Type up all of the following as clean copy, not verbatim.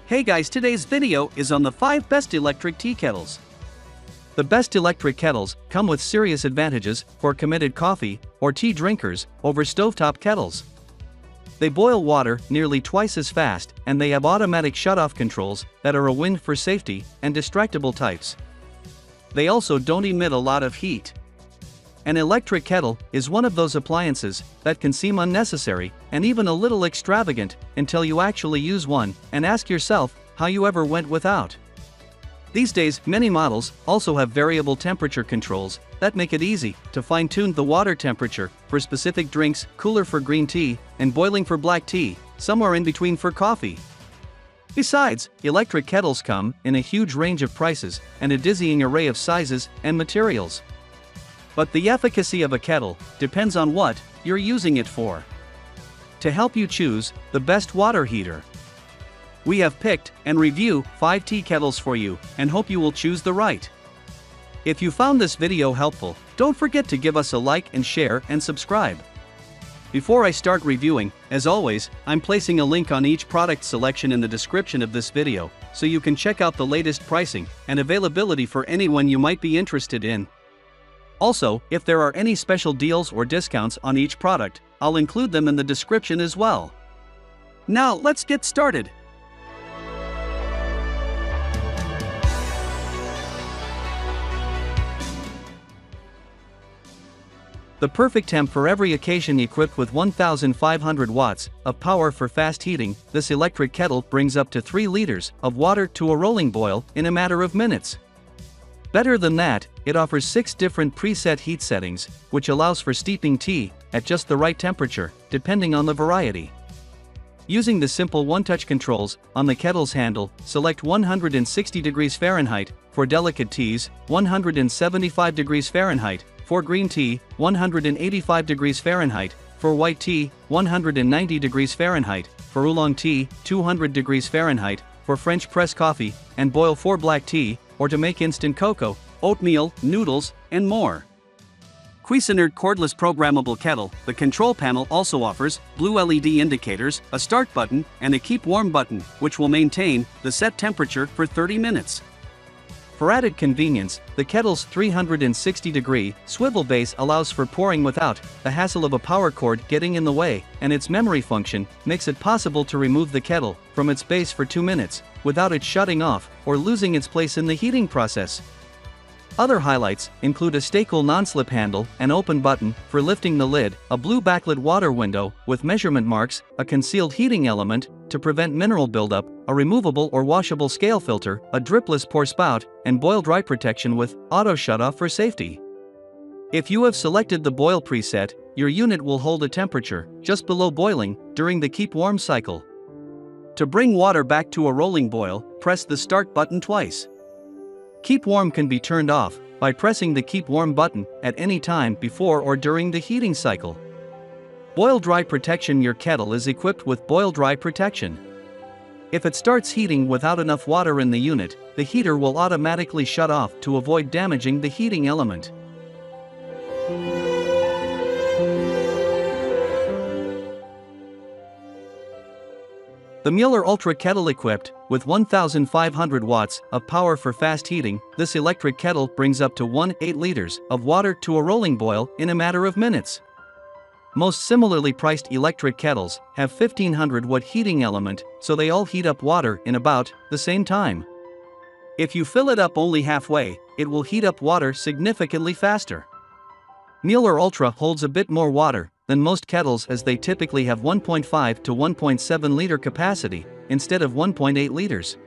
Hey guys, today's video is on the 5 best electric tea kettles. The best electric kettles come with serious advantages for committed coffee or tea drinkers over stovetop kettles. They boil water nearly twice as fast, and they have automatic shutoff controls that are a win for safety and distractible types. They also don't emit a lot of heat. An electric kettle is one of those appliances that can seem unnecessary and even a little extravagant until you actually use one and ask yourself how you ever went without. These days, many models also have variable temperature controls that make it easy to fine-tune the water temperature for specific drinks, cooler for green tea, and boiling for black tea, somewhere in between for coffee. Besides, electric kettles come in a huge range of prices and a dizzying array of sizes and materials. But the efficacy of a kettle depends on what you're using it for. To help you choose the best water heater, we have picked and review 5 tea kettles for you and hope you will choose the right. If you found this video helpful, don't forget to give us a like and share and subscribe. Before I start reviewing, as always, I'm placing a link on each product selection in the description of this video, so you can check out the latest pricing and availability for anyone you might be interested in. Also, if there are any special deals or discounts on each product, I'll include them in the description as well. Now let's get started. The perfect temp for every occasion. Equipped with 1,500 watts of power for fast heating, this electric kettle brings up to 3 liters of water to a rolling boil in a matter of minutes. Better than that, it offers 6 different preset heat settings, which allows for steeping tea at just the right temperature, depending on the variety. Using the simple one-touch controls on the kettle's handle, select 160 degrees Fahrenheit for delicate teas, 175 degrees Fahrenheit for green tea, 185 degrees Fahrenheit for white tea, 190 degrees Fahrenheit for oolong tea, 200 degrees Fahrenheit for French press coffee, and boil for black tea, or to make instant cocoa, oatmeal, noodles, and more. Cuisinart Cordless Programmable Kettle. The control panel also offers blue LED indicators, a start button, and a keep warm button, which will maintain the set temperature for 30 minutes. For added convenience, the kettle's 360-degree swivel base allows for pouring without the hassle of a power cord getting in the way, and its memory function makes it possible to remove the kettle from its base for 2 minutes without it shutting off or losing its place in the heating process. Other highlights include a stay-cool non-slip handle, an open button for lifting the lid, a blue backlit water window with measurement marks, a concealed heating element to prevent mineral buildup, a removable or washable scale filter, a dripless pour spout, and boil dry protection with auto shutoff for safety. If you have selected the boil preset, your unit will hold a temperature just below boiling during the keep warm cycle. To bring water back to a rolling boil, press the start button twice. Keep warm can be turned off by pressing the keep warm button at any time before or during the heating cycle. Boil dry protection. Your kettle is equipped with boil dry protection. If it starts heating without enough water in the unit, the heater will automatically shut off to avoid damaging the heating element. The Mueller Ultra Kettle. Equipped with 1,500 watts of power for fast heating, this electric kettle brings up to 1.8 liters of water to a rolling boil in a matter of minutes. Most similarly priced electric kettles have 1,500-watt heating element, so they all heat up water in about the same time. If you fill it up only halfway, it will heat up water significantly faster. Mueller Ultra holds a bit more water than most kettles, as they typically have 1.5 to 1.7 liter capacity instead of 1.8 liters.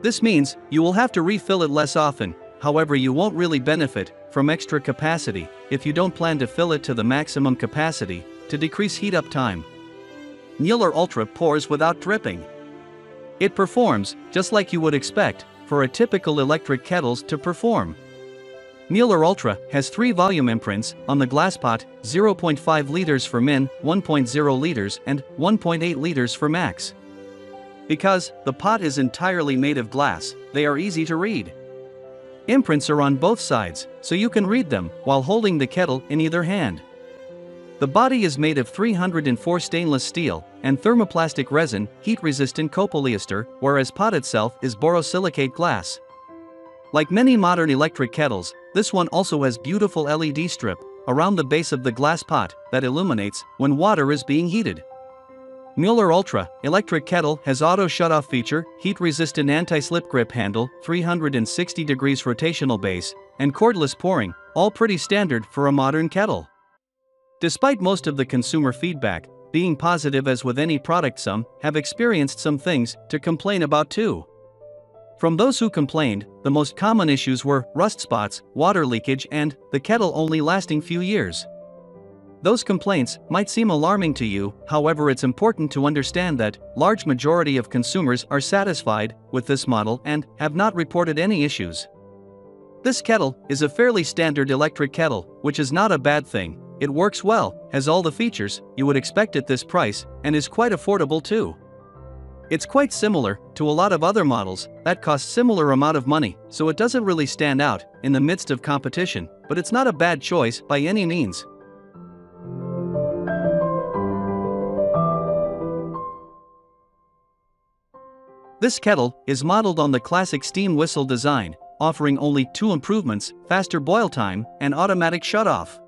This means you will have to refill it less often. However, you won't really benefit from extra capacity if you don't plan to fill it to the maximum capacity to decrease heat up time. Mueller Ultra pours without dripping. It performs just like you would expect for a typical electric kettles to perform. Mueller Ultra has 3 volume imprints on the glass pot, 0.5 liters for min, 1.0 liters and 1.8 liters for max. Because the pot is entirely made of glass, they are easy to read. Imprints are on both sides, so you can read them while holding the kettle in either hand. The body is made of 304 stainless steel and thermoplastic resin, heat-resistant copolyester, whereas pot itself is borosilicate glass. Like many modern electric kettles, this one also has beautiful LED strip around the base of the glass pot that illuminates when water is being heated. Mueller Ultra electric kettle has auto shutoff feature, heat-resistant anti-slip grip handle, 360 degrees rotational base, and cordless pouring, all pretty standard for a modern kettle. Despite most of the consumer feedback being positive as with any product, some have experienced some things to complain about too. From those who complained, the most common issues were rust spots, water leakage, and the kettle only lasting few years. Those complaints might seem alarming to you, however it's important to understand that large majority of consumers are satisfied with this model and have not reported any issues. This kettle is a fairly standard electric kettle, which is not a bad thing. It works well, has all the features you would expect at this price, and is quite affordable too. It's quite similar to a lot of other models that cost similar amount of money, so it doesn't really stand out in the midst of competition, but it's not a bad choice by any means. This kettle is modeled on the classic steam whistle design, offering only two improvements: faster boil time and automatic shutoff.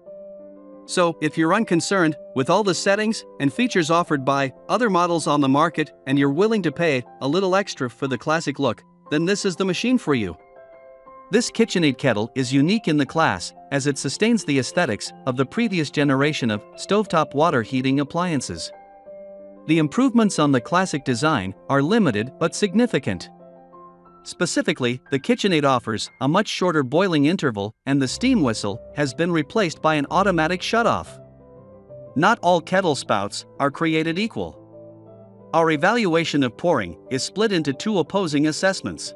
So, if you're unconcerned with all the settings and features offered by other models on the market and you're willing to pay a little extra for the classic look, then this is the machine for you. This KitchenAid kettle is unique in the class as it sustains the aesthetics of the previous generation of stovetop water heating appliances. The improvements on the classic design are limited but significant. Specifically, the KitchenAid offers a much shorter boiling interval, and the steam whistle has been replaced by an automatic shutoff. Not all kettle spouts are created equal. Our evaluation of pouring is split into two opposing assessments.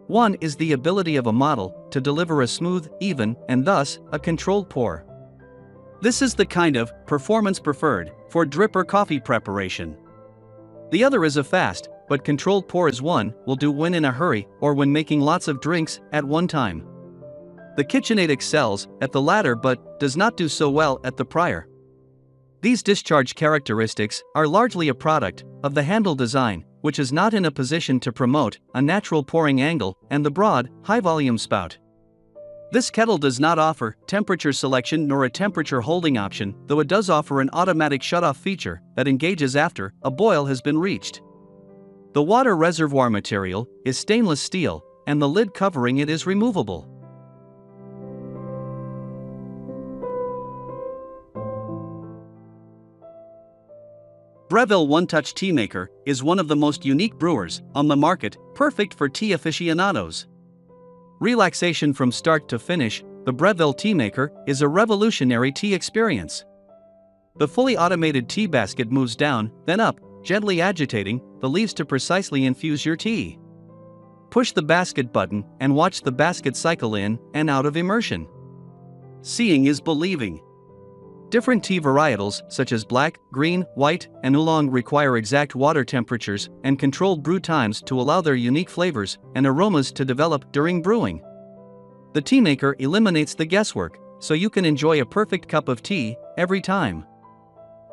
One is the ability of a model to deliver a smooth, even, and thus, a controlled pour. This is the kind of performance preferred for drip or coffee preparation. The other is a fast but controlled pour, as one will do when in a hurry or when making lots of drinks at one time. The KitchenAid excels at the latter but does not do so well at the prior. These discharge characteristics are largely a product of the handle design, which is not in a position to promote a natural pouring angle and the broad, high-volume spout. This kettle does not offer temperature selection nor a temperature holding option, though it does offer an automatic shutoff feature that engages after a boil has been reached. The water reservoir material is stainless steel, and the lid covering it is removable. Breville One-Touch Tea Maker is one of the most unique brewers on the market, perfect for tea aficionados. Relaxation from start to finish, the Breville Tea Maker is a revolutionary tea experience. The fully automated tea basket moves down, then up, gently agitating the leaves to precisely infuse your tea. Push the basket button and watch the basket cycle in and out of immersion. Seeing is believing. Different tea varietals such as black, green, white, and oolong require exact water temperatures and controlled brew times to allow their unique flavors and aromas to develop during brewing. The tea maker eliminates the guesswork, so you can enjoy a perfect cup of tea every time.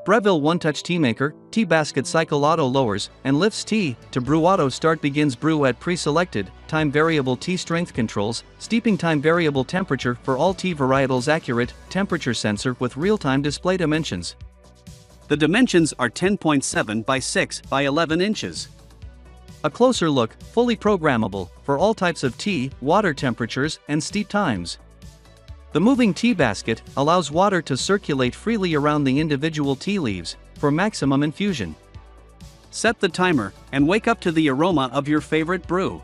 Breville One-Touch Tea Maker, tea basket cycle auto lowers and lifts tea to brew. Auto start begins brew at pre-selected, time variable tea strength controls, steeping time variable temperature for all tea varietals, accurate temperature sensor with real-time display dimensions. The dimensions are 10.7 by 6 by 11 inches. A closer look, fully programmable for all types of tea, water temperatures, and steep times. The moving tea basket allows water to circulate freely around the individual tea leaves for maximum infusion. Set the timer and wake up to the aroma of your favorite brew.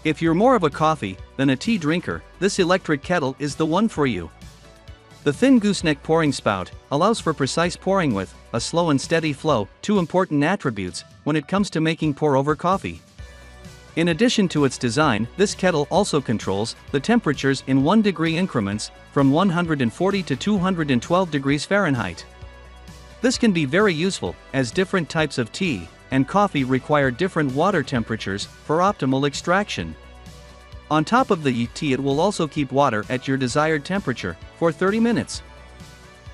If you're more of a coffee than a tea drinker, this electric kettle is the one for you. The thin gooseneck pouring spout allows for precise pouring with a slow and steady flow, two important attributes when it comes to making pour-over coffee. In addition to its design, this kettle also controls the temperatures in 1-degree increments from 140 to 212 degrees Fahrenheit. This can be very useful as different types of tea and coffee require different water temperatures for optimal extraction. On top of the ET, it will also keep water at your desired temperature for 30 minutes.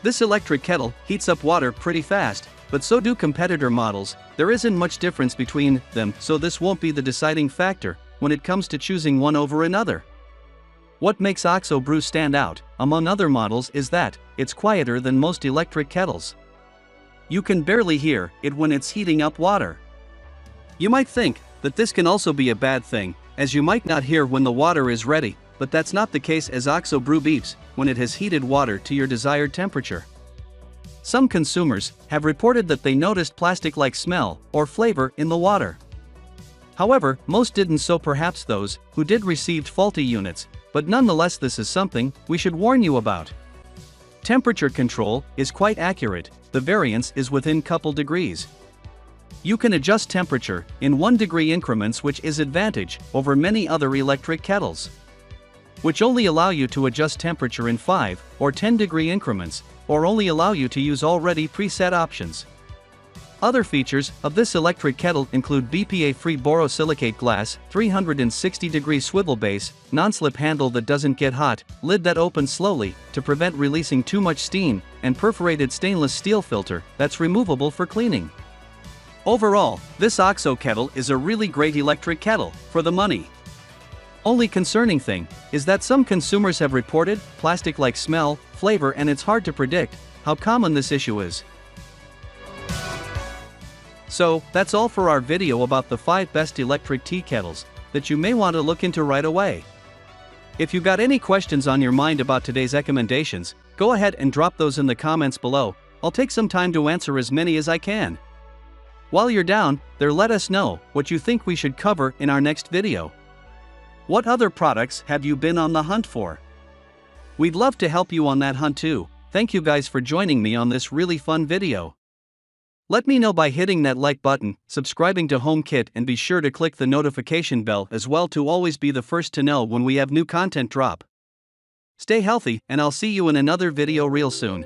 This electric kettle heats up water pretty fast, but so do competitor models. There isn't much difference between them, so this won't be the deciding factor when it comes to choosing one over another. What makes OXO Brew stand out, among other models, is that it's quieter than most electric kettles. You can barely hear it when it's heating up water. You might think that this can also be a bad thing, as you might not hear when the water is ready, but that's not the case, as OXO Brew beeps when it has heated water to your desired temperature. Some consumers have reported that they noticed plastic-like smell or flavor in the water. However, most didn't, so perhaps those who did received faulty units, but nonetheless this is something we should warn you about. Temperature control is quite accurate, the variance is within couple degrees. You can adjust temperature in 1 degree increments, which is advantage over many other electric kettles, which only allow you to adjust temperature in 5 or 10 degree increments, or only allow you to use already preset options. Other features of this electric kettle include BPA-free borosilicate glass, 360-degree swivel base, non-slip handle that doesn't get hot, lid that opens slowly to prevent releasing too much steam, and perforated stainless steel filter that's removable for cleaning. Overall, this OXO kettle is a really great electric kettle for the money. Only concerning thing is that some consumers have reported plastic-like smell, flavor, and it's hard to predict how common this issue is. So, that's all for our video about the 5 best electric tea kettles that you may want to look into right away. If you got any questions on your mind about today's recommendations, go ahead and drop those in the comments below. I'll take some time to answer as many as I can. While you're down there, let us know what you think we should cover in our next video. What other products have you been on the hunt for? We'd love to help you on that hunt too. Thank you guys for joining me on this really fun video. Let me know by hitting that like button, subscribing to HomeKit, and be sure to click the notification bell as well to always be the first to know when we have new content drop. Stay healthy, and I'll see you in another video real soon.